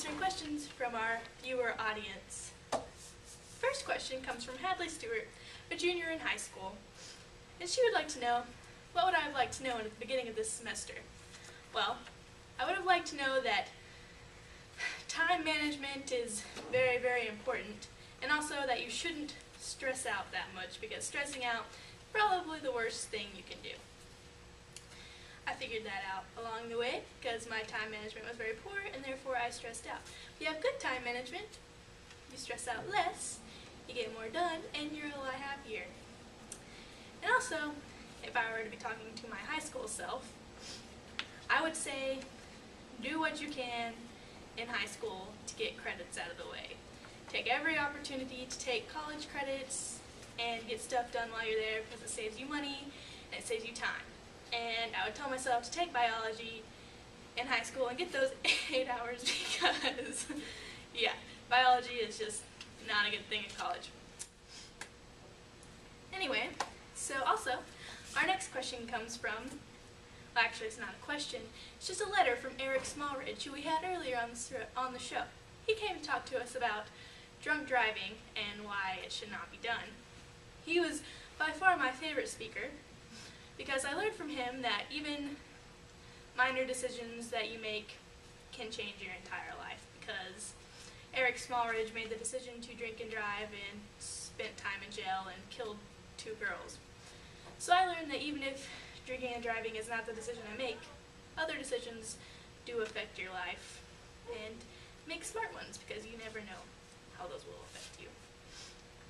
answering questions from our viewer audience. First question comes from Hadley Stewart, a junior in high school, and she would like to know, what would I have liked to know at the beginning of this semester? Well, I would have liked to know that time management is very, very important, and also that you shouldn't stress out that much, because stressing out is probably the worst thing you can do. I figured that out along the way because my time management was very poor and therefore I stressed out. If you have good time management, you stress out less, you get more done, and you're a lot happier. And also, if I were to be talking to my high school self, I would say do what you can in high school to get credits out of the way. Take every opportunity to take college credits and get stuff done while you're there because it saves you money and it saves you time. And I would tell myself to take biology in high school and get those 8 hours because, yeah, biology is just not a good thing in college. Anyway, so also, our next question comes from, well, actually it's not a question, it's just a letter from Eric Smallridge, who we had earlier on the show. He came to talk to us about drunk driving and why it should not be done. He was by far my favorite speaker, because I learned from him that even minor decisions that you make can change your entire life, because Eric Smallridge made the decision to drink and drive and spent time in jail and killed 2 girls. So I learned that even if drinking and driving is not the decision I make, other decisions do affect your life, and make smart ones, because you never know how those will affect you.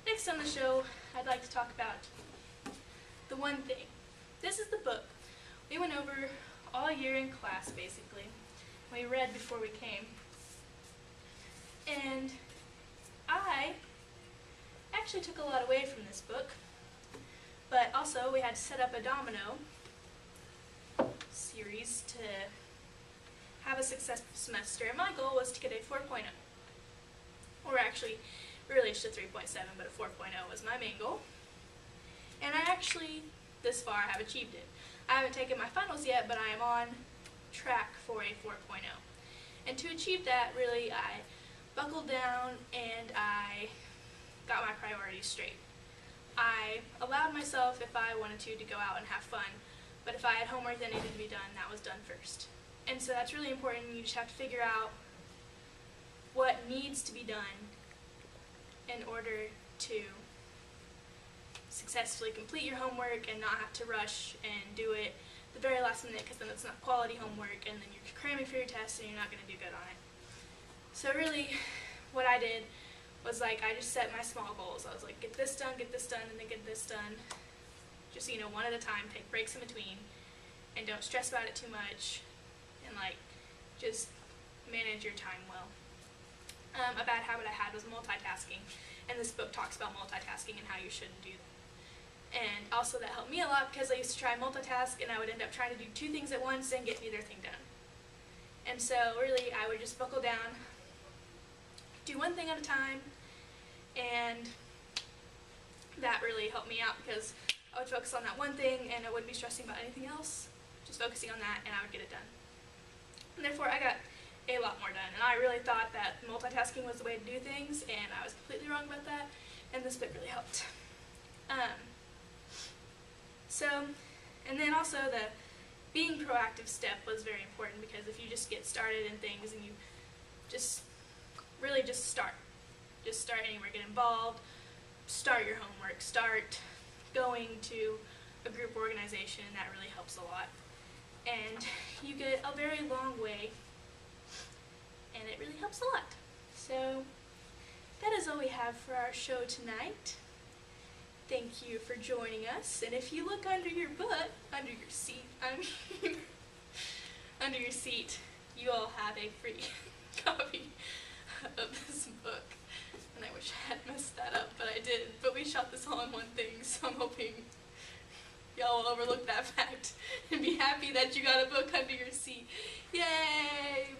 Next on the show, I'd like to talk about The One Thing. This is the book we went over all year in class, basically. We read before we came. And I actually took a lot away from this book, but also we had to set up a domino series to have a successful semester, and my goal was to get a 4.0. Or actually, really it's a 3.7, but a 4.0 was my main goal. And I actually, this far, have achieved it. I haven't taken my finals yet, but I am on track for a 4.0. And to achieve that, really, I buckled down and I got my priorities straight. I allowed myself, if I wanted to go out and have fun, but if I had homework that needed to be done, that was done first. And so that's really important. You just have to figure out what needs to be done in order to successfully complete your homework and not have to rush and do it the very last minute, because then it's not quality homework and then you're cramming for your test and you're not going to do good on it. So really what I did was, like, I just set my small goals. I was like, get this done, and then get this done. Just, you know, one at a time, take breaks in between, and don't stress about it too much, and, like, just manage your time well. A bad habit I had was multitasking, and this book talks about multitasking and how you shouldn't do that. And also that helped me a lot, because I used to try and multitask and I would end up trying to do 2 things at once and get neither thing done. And so really I would just buckle down, do 1 thing at a time, and that really helped me out, because I would focus on that 1 thing and I wouldn't be stressing about anything else, just focusing on that, and I would get it done. And therefore I got a lot more done, and I really thought that multitasking was the way to do things, and I was completely wrong about that, and this book really helped. And then also the being proactive step was very important, because if you just get started in things and you just start. Just start anywhere, get involved, start your homework, start going to a group organization, that really helps a lot. And you get a very long way, and it really helps a lot. So that is all we have for our show tonight. Thank you for joining us, and if you look under your seat, you'll have a free copy of this book. And I wish I hadn't messed that up, but I did. But we shot this all in 1 thing, so I'm hoping y'all will overlook that fact and be happy that you got a book under your seat. Yay!